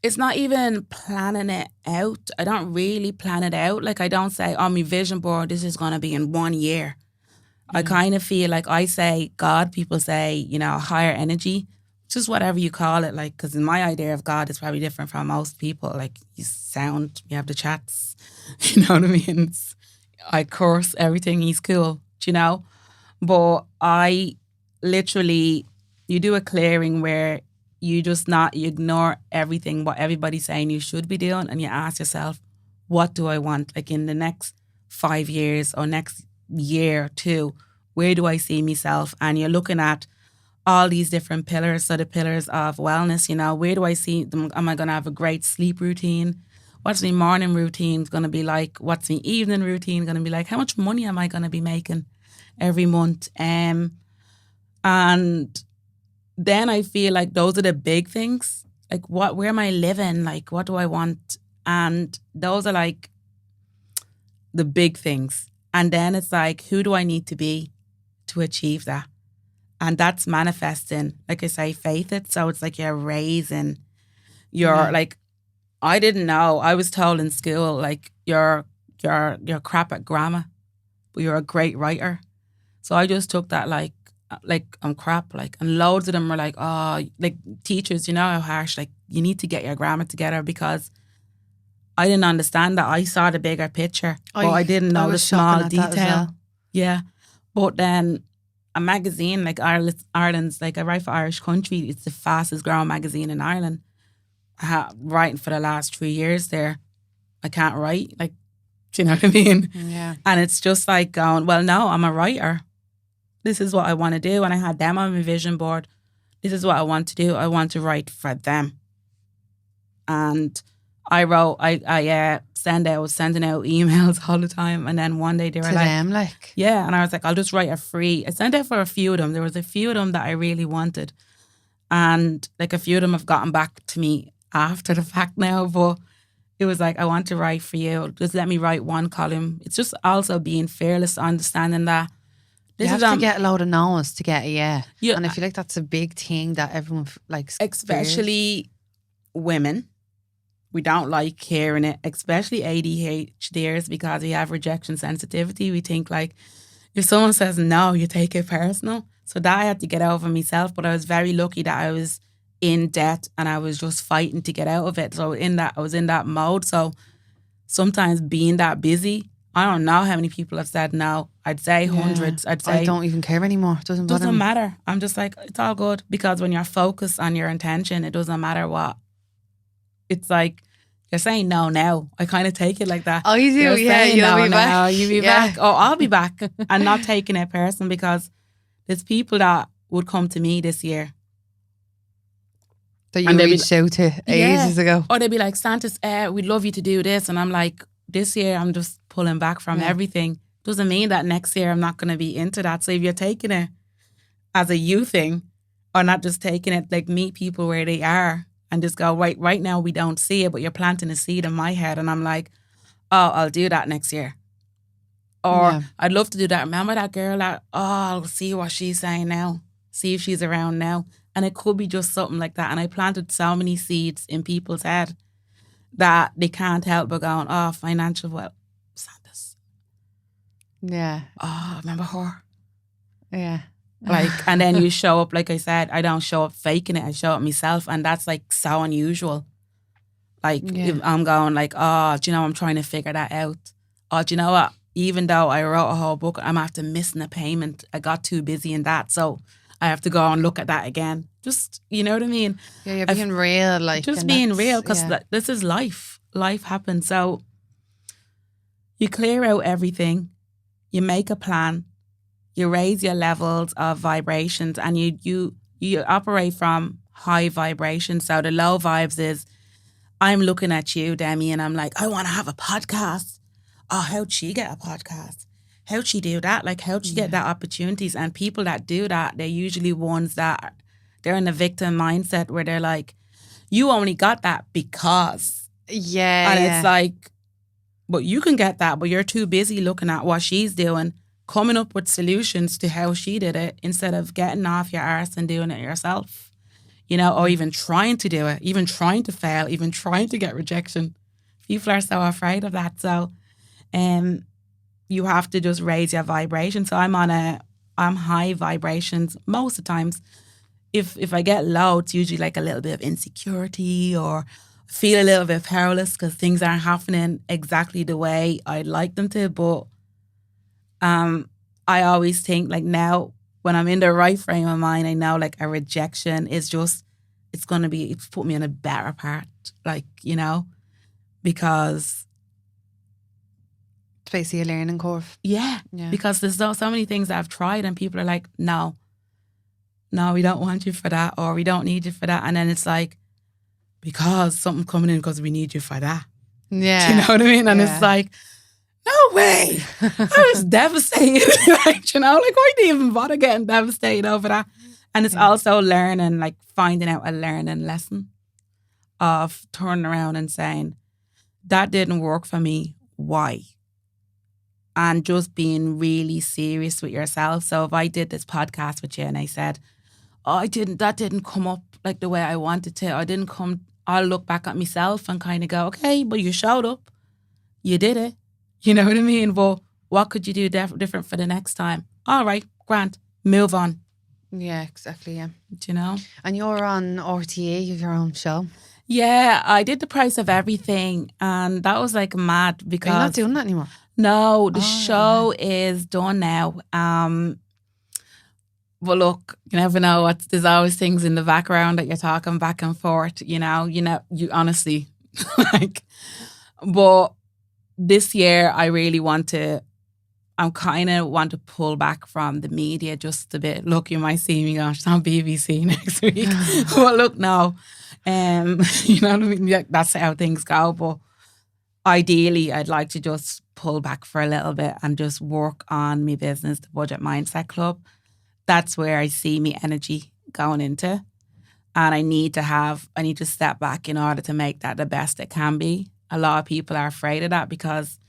It's not even planning it out. I don't really plan it out. Like, I don't say, oh, my vision board, this is going to be in 1 year. I kind of feel like I say God, people say, higher energy, just whatever you call it. Like, because my idea of God is probably different from most people. Like, you have the chats, you know what I mean? I curse everything, he's cool, But I literally, you do a clearing where you ignore everything, what everybody's saying you should be doing, and you ask yourself, what do I want? Like in the next 5 years or next year or two, where do I see myself? And you're looking at all these different pillars. So the pillars of wellness, where do I see them? Am I going to have a great sleep routine? What's my morning routine going to be like? What's my evening routine going to be like? How much money am I going to be making every month? And then I feel like those are the big things. Like, where am I living? Like, what do I want? And those are like the big things. And then it's like, who do I need to be to achieve that? And that's manifesting, like I say, faith it. So it's like you're raising your, like, I didn't know. I was told in school, like, you're crap at grammar, but you're a great writer. So I just took that like I'm crap, like, and loads of them were like, oh, like teachers, you know how harsh, like, you need to get your grammar together, because I didn't understand that. I saw the bigger picture, but I didn't know the small detail. Yeah. But then a magazine like Ireland's, like, I write for Irish Country. It's the fastest growing magazine in Ireland. Writing for the last 3 years there. I can't write. Like, do you know what I mean? Yeah. And it's just like going, well, no, I'm a writer. This is what I want to do. And I had them on my vision board. This is what I want to do. I want to write for them. And I wrote, I was sending out emails all the time. And then one day they were to them, like. Yeah. And I was like, I'll just write a free. I sent out for a few of them. There was a few of them that I really wanted. And like a few of them have gotten back to me after the fact now. But it was like, I want to write for you. Just let me write one column. It's just also being fearless, understanding that You have to get a load of no's to get a yeah. And I feel like that's a big thing that everyone likes. Especially women. We don't like hearing it, especially ADHDers, because we have rejection sensitivity. We think, like, if someone says no, you take it personal. So that I had to get over myself. But I was very lucky that I was in debt and I was just fighting to get out of it. So I was in that mode. So sometimes being that busy, I don't know how many people have said no. I'd say hundreds. I'd say I don't even care anymore. It doesn't matter. I'm just like, it's all good, because when you're focused on your intention, it doesn't matter what. It's like you're saying no now. I kind of take it like that. Oh, you do? You're Yeah, you'll no be back. You'll be back. Oh, I'll be back. And not taking it personal, because there's people that would come to me this year that you reached out to ages ago. Or they'd be like, Santis, we'd love you to do this. And I'm like, this year I'm just pulling back from everything. Doesn't mean that next year I'm not going to be into that. So if you're taking it as a you thing, or not just taking it, like, meet people where they are and just go, right now we don't see it, but you're planting a seed in my head. And I'm like, oh, I'll do that next year. Or I'd love to do that. Remember that girl that, I'll see what she's saying now. See if she's around now. And it could be just something like that. And I planted so many seeds in people's head that they can't help but going, financial wealth. Santis. Yeah. Oh, remember her? Yeah. Like, and then you show up, like I said, I don't show up faking it. I show up myself. And that's like so unusual. Like, if I'm going like, do you know, I'm trying to figure that out. Oh, do you know what? Even though I wrote a whole book, I'm after missing a payment. I got too busy in that. So I have to go and look at that again. Just, you know what I mean? Yeah, you're being real. Like, just being real, because this is life. Life happens. So you clear out everything. You make a plan. You raise your levels of vibrations, and you operate from high vibrations. So the low vibes is, I'm looking at you, Demi, and I'm like, I want to have a podcast. Oh, how'd she get a podcast? How'd she do that? Like, how'd she get that opportunities? And people that do that, they're usually ones that they're in a victim mindset where they're like, you only got that because. Yeah. And it's like, but you can get that, but you're too busy looking at what she's doing, coming up with solutions to how she did it, instead of getting off your arse and doing it yourself. You know, or even trying to do it, even trying to fail, even trying to get rejection. People are so afraid of that. So you have to just raise your vibration. So I'm high vibrations most of the times. If I get low, it's usually like a little bit of insecurity, or feel a little bit powerless because things aren't happening exactly the way I'd like them to. But I always think, like, now when I'm in the right frame of mind, I know like a rejection is just, it's put me in a better part, like, you know, because it's basically a learning curve. Yeah. Because there's so many things that I've tried and people are like, no, we don't want you for that, or we don't need you for that. And then it's like, because something's coming in because we need you for that. Yeah. Do you know what I mean? And it's like, no way. I was devastated. Like, you know, like, why do you even bother getting devastated over that? And it's also learning, like finding out a learning lesson of turning around and saying, that didn't work for me. Why? and just being really serious with yourself. So if I did this podcast with you and I said, oh, that didn't come up like the way I wanted to, I'll look back at myself and kind of go, okay, but you showed up, you did it. You know what I mean? But what could you do different for the next time? All right, Grant, move on. Yeah, exactly, yeah. Do you know? And you're on RTE, you have your own show. Yeah, I did The Price of Everything, and that was like mad because... Are you not doing that anymore? No, the show is done now. But look, you never know there's always things in the background that you're talking back and forth, you honestly, but this year I really want to pull back from the media just a bit. Look, you might see me on BBC next week. But look, no. You know what I mean? Yeah, that's how things go. But ideally, I'd like to just pull back for a little bit and just work on my business, the Budget Mindset Club. That's where I see my energy going into. And I need to step back in order to make that the best it can be. A lot of people are afraid of that because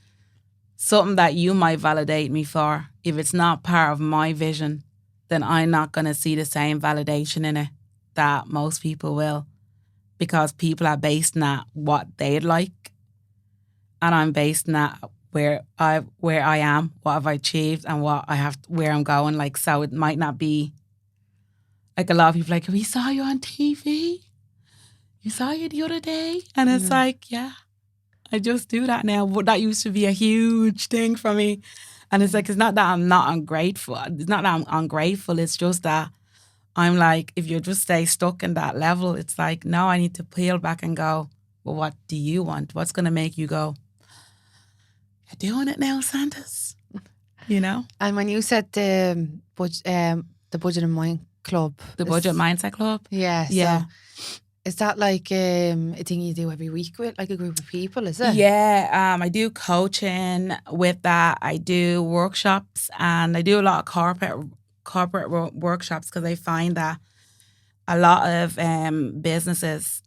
something that you might validate me for, if it's not part of my vision, then I'm not going to see the same validation in it that most people will, because people are based on what they'd like, and I'm based on where I am, what have I achieved, and where I'm going. Like, so it might not be like a lot of people like, we saw you on TV, you saw you the other day, and it's like, yeah. I just do that now. But that used to be a huge thing for me. And it's like, it's not that I'm not ungrateful. It's not that I'm ungrateful. It's just that I'm like, if you just stay stuck in that level, it's like, no, I need to peel back and go, well, what do you want? What's going to make you go, you're doing it now, Santis? You know? And when you said the Budget Club. The Budget Mindset Club? Yeah. Yeah. So is that like a thing you do every week with like a group of people, is it? Yeah, I do coaching with that. I do workshops, and I do a lot of corporate workshops because I find that a lot of businesses,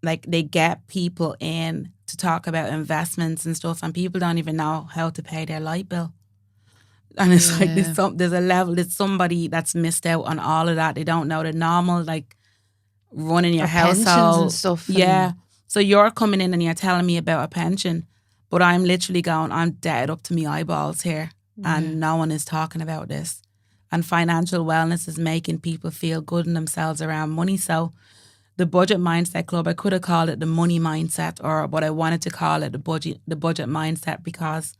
like, they get people in to talk about investments and stuff, and people don't even know how to pay their light bill. And it's like there's somebody that's missed out on all of that. They don't know the normal, like, running your household and stuff. Yeah. So you're coming in and you're telling me about a pension, but I'm literally going, I'm dead up to my eyeballs here, and no one is talking about this. And financial wellness is making people feel good in themselves around money. So the Budget Mindset Club, I could have called it the Money Mindset, or what I wanted to call it, the budget mindset, because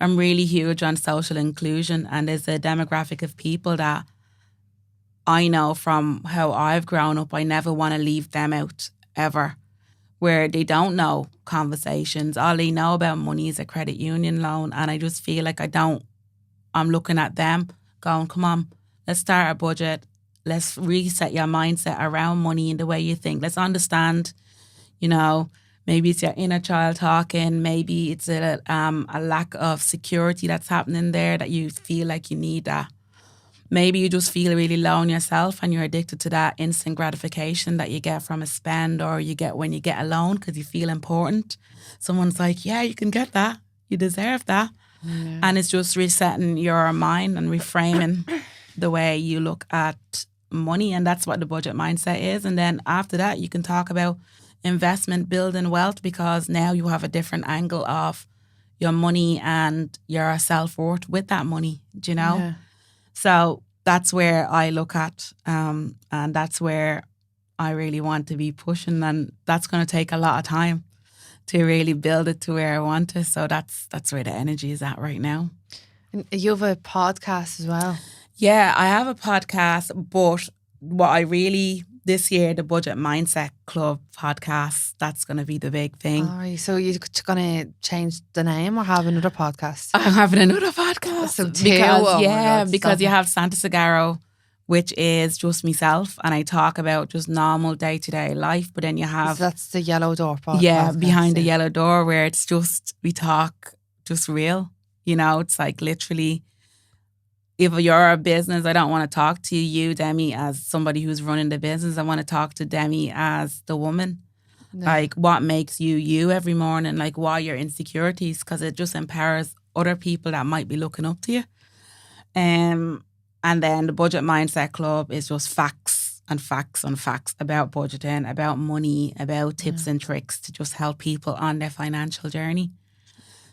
I'm really huge on social inclusion, and there's a demographic of people that I know from how I've grown up, I never want to leave them out ever, where they don't know conversations. All they know about money is a credit union loan. And I just feel like I'm looking at them going, come on, let's start a budget. Let's reset your mindset around money and the way you think. Let's understand, maybe it's your inner child talking. Maybe it's a lack of security that's happening there that you feel like you need that. Maybe you just feel really low on yourself and you're addicted to that instant gratification that you get from a spend, or you get when you get a loan because you feel important. Someone's like, yeah, you can get that. You deserve that. Yeah. And it's just resetting your mind and reframing the way you look at money. And that's what the budget mindset is. And then after that, you can talk about investment, building wealth, because now you have a different angle of your money and your self-worth with that money, do you know? Yeah. So that's where I look at, and that's where I really want to be pushing, and that's going to take a lot of time to really build it to where I want to. So that's where the energy is at right now. And you have a podcast as well. Yeah, I have a podcast, but what I really, this year, the Budget Mindset Club podcast, that's going to be the big thing. All right, so you're going to change the name or have another podcast? I'm having another podcast. So because you have Santis O'Garro, which is just myself, and I talk about just normal day-to-day life, but then you have... So that's the Yellow Door podcast. Yeah, behind the Yellow Door, where it's just, we talk just real. It's like literally... If you're a business, I don't want to talk to you, Demi, as somebody who's running the business. I want to talk to Demi as the woman. No. Like, what makes you every morning? Like, what are your insecurities? Because it just empowers other people that might be looking up to you. And then the Budget Mindset Club is just facts and facts and facts about budgeting, about money, about tips and tricks to just help people on their financial journey.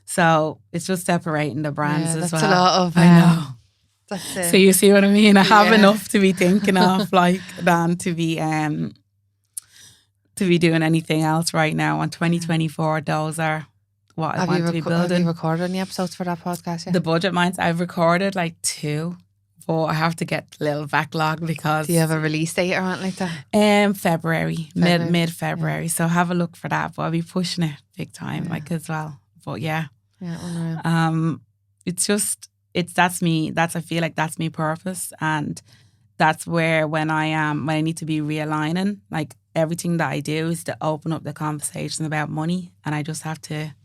So it's just separating the brands as well. That's a lot of... I know. That's it. So you see what I mean? I have enough to be thinking of, like, than to be doing anything else right now. On 2024, those are what I want to be building. Have you recorded any episodes for that podcast yet? The Budget Minds, I've recorded like 2, but I have to get a little backlog because... Do you have a release date or anything like that? February. Mid-February. So have a look for that. But I'll be pushing it big time, like, as well. But yeah. Yeah, unreal. That's me. I feel like that's my purpose, and that's where when I need to be realigning, like, everything that I do is to open up the conversation about money, and I just have to.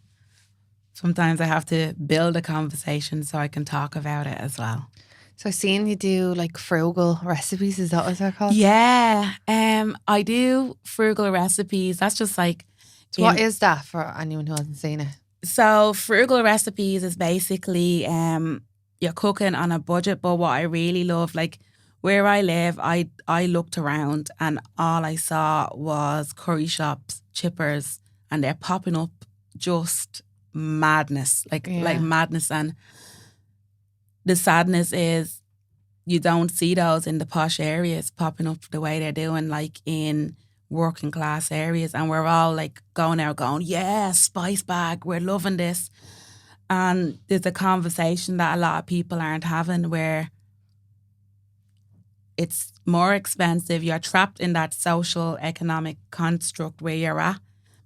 Sometimes I have to build a conversation so I can talk about it as well. So I've seen you do like frugal recipes. Is that what they're called? Yeah, I do frugal recipes. That's just like. So what is that for anyone who hasn't seen it? So frugal recipes is basically you're cooking on a budget, but what I really love, like where I live, I looked around and all I saw was curry shops, chippers, and they're popping up just madness, like madness. And the sadness is you don't see those in the posh areas popping up the way they're doing, like in working class areas, and we're all like going out going, yeah, spice bag, we're loving this. And there's a conversation that a lot of people aren't having where it's more expensive. You're trapped in that social economic construct where you're at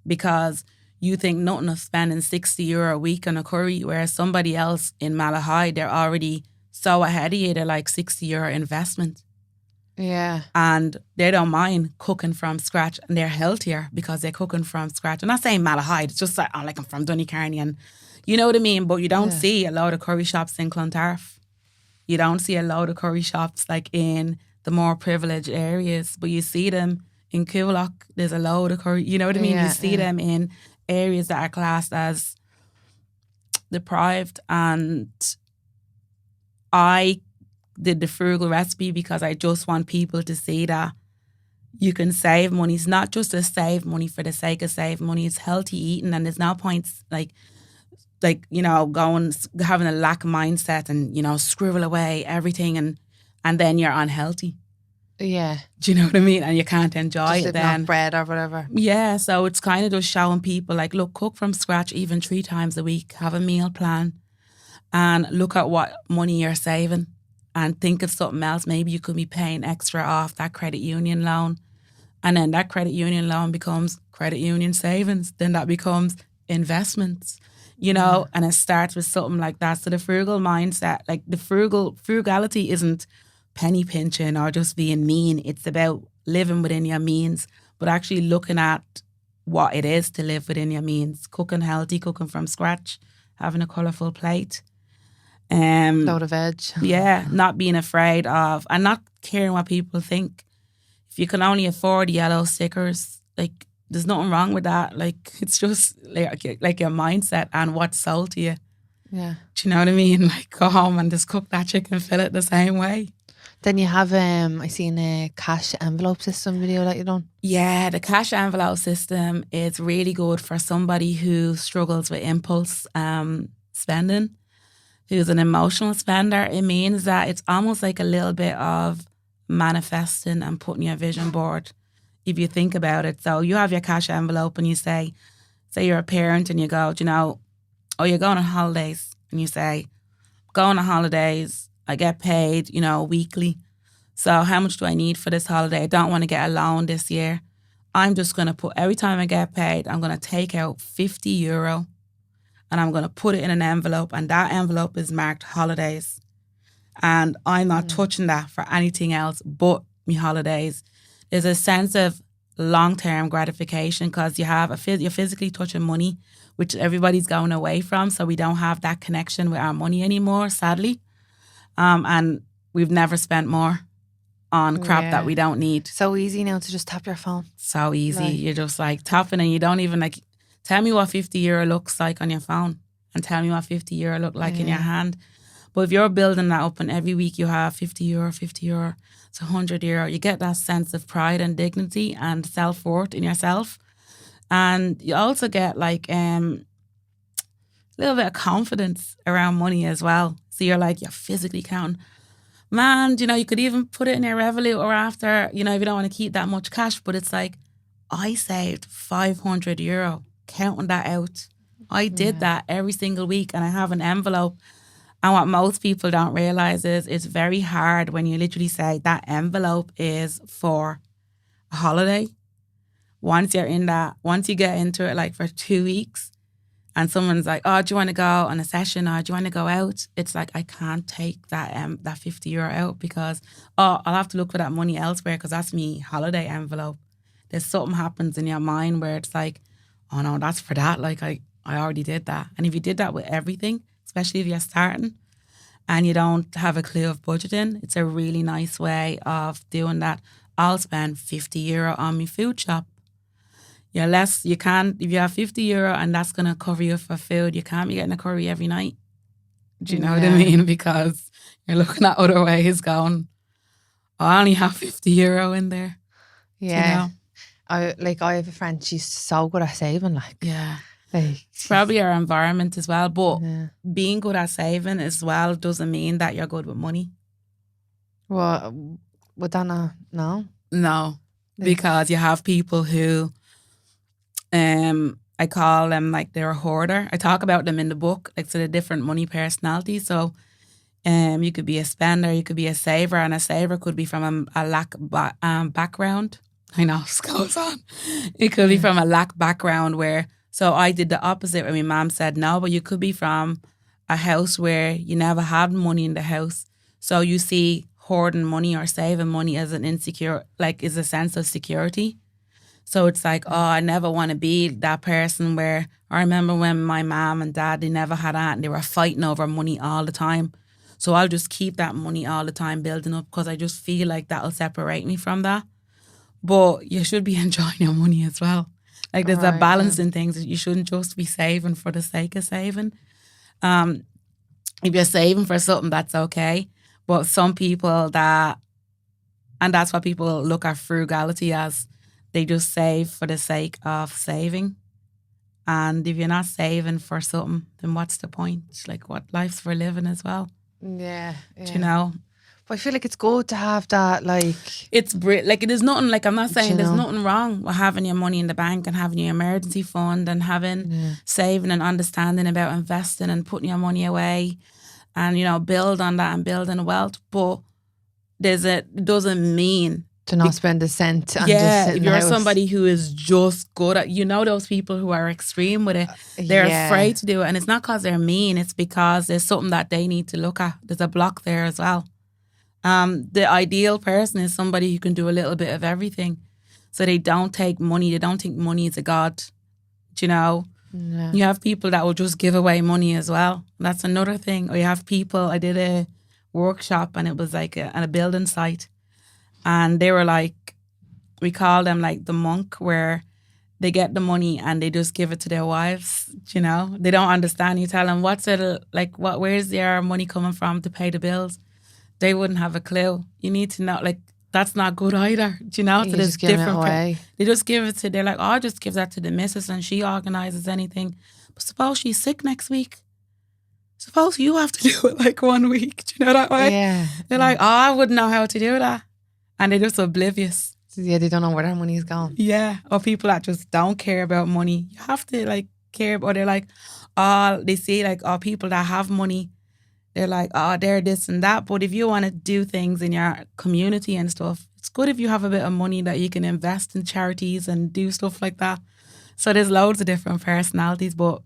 because you think nothing of spending €60 a week on a curry, whereas somebody else in Malahide, they're already so ahead of you, they're like €60 investment. Yeah. And they don't mind cooking from scratch, and they're healthier because they're cooking from scratch. I'm not saying Malahide, it's just like, I'm from Donecarney, and you know what I mean? But you don't see a load of curry shops in Clontarf. You don't see a load of curry shops like in the more privileged areas, but you see them in Coolock. There's a load of curry, you know what I mean? You see them in areas that are classed as deprived. And I did the frugal recipe because I just want people to see that you can save money. It's not just to save money for the sake of saving money. It's healthy eating, and there's no points like you know, having a lack mindset and, you know, scribble away everything and then you're unhealthy. Yeah. Do you know what I mean? And you can't enjoy just it then. Off bread or whatever. Yeah, so it's kind of just showing people like, look, cook from scratch even 3 times a week, have a meal plan, and look at what money you're saving and think of something else. Maybe you could be paying extra off that credit union loan, and then that credit union loan becomes credit union savings. Then that becomes investments, you know, and it starts with something like that. So the frugal mindset, like the frugality isn't penny pinching or just being mean. It's about living within your means, but actually looking at what it is to live within your means. Cooking healthy, cooking from scratch, having a colourful plate. Load of veg. Yeah, not being afraid of, and not caring what people think. If you can only afford yellow stickers, like, there's nothing wrong with that. Like, it's just like your mindset and what's sold to you. Yeah. Do you know what I mean? Like, go home and just cook that chicken fillet the same way. Then you have, I seen a cash envelope system video that you done. Yeah, the cash envelope system is really good for somebody who struggles with impulse spending, who's an emotional spender. It means that it's almost like a little bit of manifesting and putting your vision board, if you think about it. So you have your cash envelope and you say you're a parent and you go, do you know, oh, you're going on holidays, and you say, going on holidays, I get paid, you know, weekly. So how much do I need for this holiday? I don't want to get a loan this year. I'm just going to put, every time I get paid, I'm going to take out €50 and I'm going to put it in an envelope, and that envelope is marked holidays. And I'm not touching that for anything else but my holidays. There's a sense of long-term gratification because you're physically touching money, which everybody's going away from. So we don't have that connection with our money anymore, sadly. And we've never spent more on crap that we don't need. So easy now to just tap your phone. So easy. You're just like tapping and you don't even like, tell me what €50 looks like on your phone. and tell me what €50 look like in your hand. But if you're building that up and every week you have €50, €50, it's €100, you get that sense of pride and dignity and self-worth in yourself. And you also get like a little bit of confidence around money as well. So you're physically counting. Man, you could even put it in your Revolut or after, if you don't want to keep that much cash. But it's like, I saved €500, counting that out. I did that every single week, and I have an envelope. And what most people don't realize is it's very hard when you literally say that envelope is for a holiday. Once you get into it like for 2 weeks, and someone's like, oh, do you want to go on a session or do you want to go out? It's like, I can't take that €50 out because, I'll have to look for that money elsewhere because that's me holiday envelope. There's something happens in your mind where it's like, oh no, that's for that. Like I already did that. And if you did that with everything, especially if you're starting and you don't have a clue of budgeting, it's a really nice way of doing that. I'll spend €50 on my food shop. You can't, if you have €50 and that's going to cover you for food, you can't be getting a curry every night. Do you know what I mean? Because you're looking at other ways going, I only have €50 in there. Yeah. I have a friend, she's so good at saving. It's probably our environment as well. But being good at saving as well doesn't mean that you're good with money. Well, would that not? No? No. Because you have people who... I call them they're a hoarder. I talk about them in the book, so the different money personalities. So you could be a spender, you could be a saver, and a saver could be from a lack background. I know, it goes on. It could be from a lack background so I did the opposite when my mom said no, but you could be from a house where you never had money in the house. So you see hoarding money or saving money as an insecure, is a sense of security. So it's like, I never want to be that person where I remember when my mom and dad, they never had that and they were fighting over money all the time. So I'll just keep that money all the time building up because I just feel like that'll separate me from that. But you should be enjoying your money as well. There's a balance in things. You shouldn't just be saving for the sake of saving. If you're saving for something, that's okay. But some people and that's what people look at frugality as. They just save for the sake of saving. And if you're not saving for something, then what's the point? What life's for living as well. Yeah. Do you know? But I feel like it's good to have that, It's there's nothing, I'm not saying there's nothing wrong with having your money in the bank and having your emergency fund and having saving and understanding about investing and putting your money away and, build on that and building wealth. But it doesn't mean to not spend a cent. And just sit if in you're the house. somebody who is just good at, those people who are extreme with it, they're afraid to do it. And it's not because they're mean, it's because there's something that they need to look at. There's a block there as well. The ideal person is somebody who can do a little bit of everything. So they don't take money, they don't think money is a god. Do you know? Yeah. You have people that will just give away money as well. That's another thing. Or you have people, I did a workshop and it was at a building site. And they were we call them the monk, where they get the money and they just give it to their wives. You know, they don't understand. You tell them, where's your money coming from to pay the bills? They wouldn't have a clue. You need to know, that's not good either. Do you know? So there's different. They just give it to. They're like, I'll just give that to the missus and she organises anything. But suppose she's sick next week. Suppose you have to do it 1 week. Do you know that way? Yeah. They're like, I wouldn't know how to do that. And they're just oblivious. Yeah, they don't know where their money is going. Yeah, or people that just don't care about money. You have to care about. They're they see people that have money. They're they're this and that. But if you want to do things in your community and stuff, it's good if you have a bit of money that you can invest in charities and do stuff like that. So there's loads of different personalities, but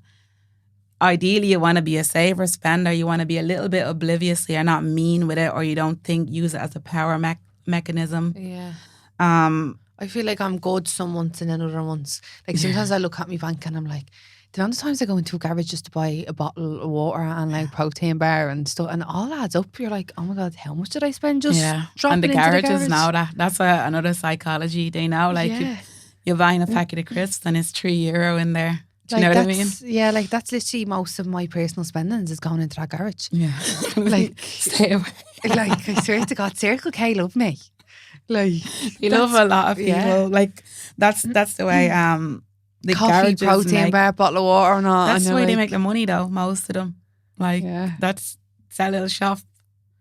ideally you want to be a saver, spender. You want to be a little bit oblivious so you're not mean with it or you don't use it as a power mechanism. Yeah. I feel like I'm good some months and then other months. Sometimes I look at my bank and I'm like, the amount of times I go into a garage just to buy a bottle of water and protein bar and stuff, and it all adds up. You're like, oh my God, how much did I spend just dropping and the into garages the garage? know that. That's another psychology. They know you're buying a packet of crisps and it's €3 in there. Do you know what I mean? Yeah, like that's literally most of my personal spendings is going into that garage. Yeah. Like, stay away. Like, I swear to God, Circle K love me. Like, You love a lot of people. yeah. Like, that's the way the coffee, garages protein bar, bottle of water and all. That's the way they like, make their money though, most of them. Like, yeah. that's a little shop.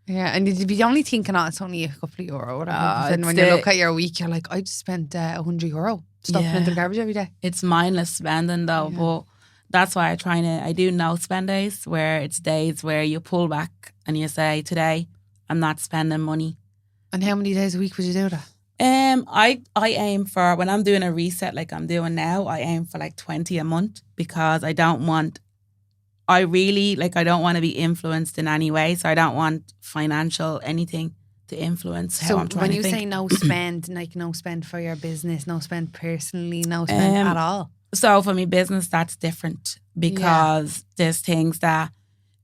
Yeah, and you'd be only thinking, oh, it's only a couple of euro or whatever. But then it's when you look at your week, you're like, I just spent €100 stuffing into the garbage every day. It's mindless spending though, but that's why I do no spend days, where it's days where you pull back and you say, today I'm not spending money. And how many days a week would you do that? I aim for, when I'm doing a reset like I'm doing now, I aim for like 20 a month, because I don't want to be influenced in any way. So I don't want financial anything to influence how I'm trying to think. So when you say no spend, like no spend for your business, no spend personally, no spend at all? So for me, business, that's different, because there's things that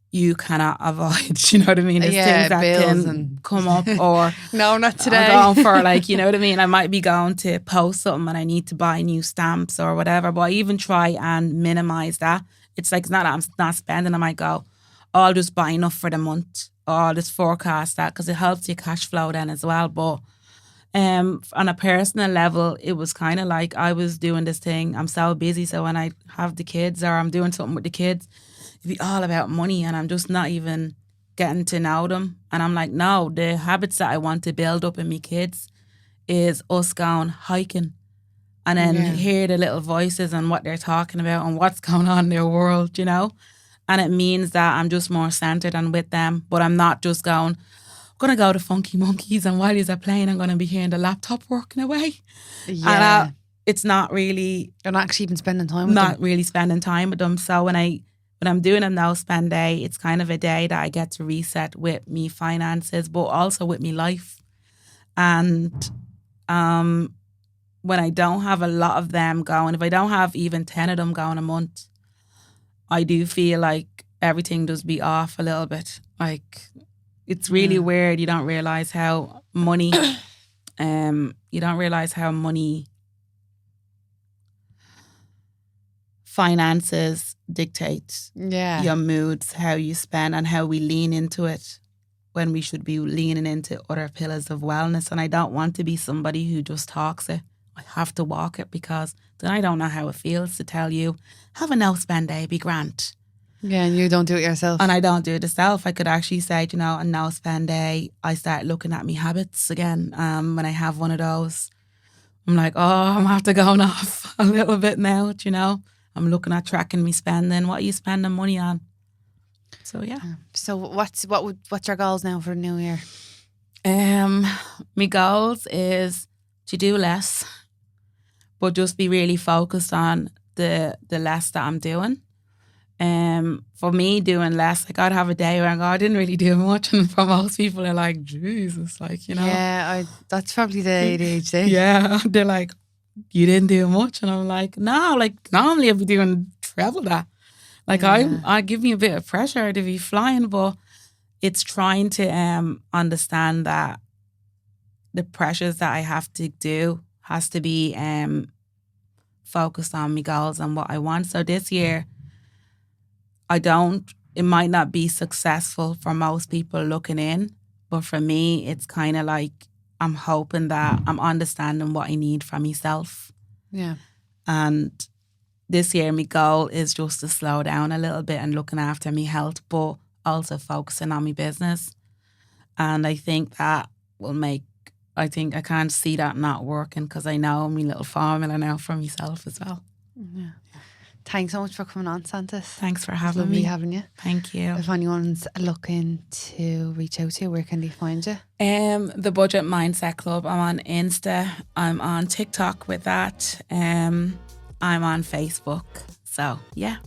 you cannot avoid. You know what I mean? There's things that can come up, or no, not today. I'm going for, like, you know what I mean? I might be going to post something and I need to buy new stamps or whatever, but I even try and minimize that. It's like, it's not that I'm not spending. I might go, oh, I'll just buy enough for the month, or I'll just forecast that, because it helps your cash flow then as well. But on a personal level, it was kind of like I was doing this thing. I'm so busy, so when I have the kids or I'm doing something with the kids, it'd be all about money, and I'm just not even getting to know them. And I'm like, no, the habits that I want to build up in me kids is us going hiking, and then hear the little voices and what they're talking about and what's going on in their world, you know? And it means that I'm just more centered and with them, but I'm not just going, I'm going to go to Funky Monkeys, and while he's playing, I'm going to be here in the laptop working away. Yeah. And it's not really... You're not actually even spending time with them. Not really spending time with them. So when I'm doing a no spend day, it's kind of a day that I get to reset with me finances, but also with me life. And when I don't have a lot of them going, if I don't have even 10 of them going a month, I do feel like everything does be off a little bit. Like, it's really weird. You don't realize how money, finances dictate your moods, how you spend, and how we lean into it when we should be leaning into other pillars of wellness. And I don't want to be somebody who just talks it. I have to walk it, because then I don't know how it feels to tell you, have a no spend day, be grand. Yeah, and you don't do it yourself. And I don't do it myself. I could actually say, you know, a no spend day, I start looking at me habits again. When I have one of those, I'm like, oh, I'm after going off a little bit now, you know. I'm looking at tracking me spending. What are you spending money on? So yeah. So what's your goals now for the new year? My goals is to do less, but just be really focused on the less that I'm doing. For me, doing less, like I'd have a day where I go, I didn't really do much, and for most people, they're like, Jesus, like, you know. Yeah, that's probably the ADHD. Yeah, they're like, you didn't do much, and I'm like, no, like normally I'd be doing travel that. Like I give me a bit of pressure to be flying, but it's trying to understand that the pressures that I have to do has to be focused on my goals and what I want. So this year, it might not be successful for most people looking in, but for me, it's kind of like I'm hoping that I'm understanding what I need from myself. Yeah. And this year, my goal is just to slow down a little bit and looking after my health, but also focusing on my business. And I think that will I can't see that not working, because I know my little formula now for myself as well. Yeah. Thanks so much for coming on, Santis. Thanks for having lovely me. Having you. Thank you. If anyone's looking to reach out to you, where can they find you? The Budget Mindset Club. I'm on Insta. I'm on TikTok with that. I'm on Facebook. So yeah,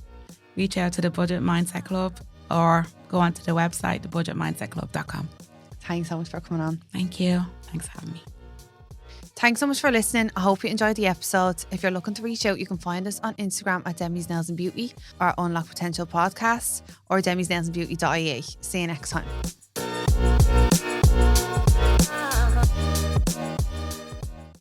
reach out to the Budget Mindset Club, or go onto the website, thebudgetmindsetclub.com. Thanks so much for coming on. Thank you. Thanks for having me. Thanks so much for listening. I hope you enjoyed the episode. If you're looking to reach out, you can find us on Instagram at Demi's Nails and Beauty, or Unlocked Potential Podcast, or demisnailsandbeauty.ie. See you next time.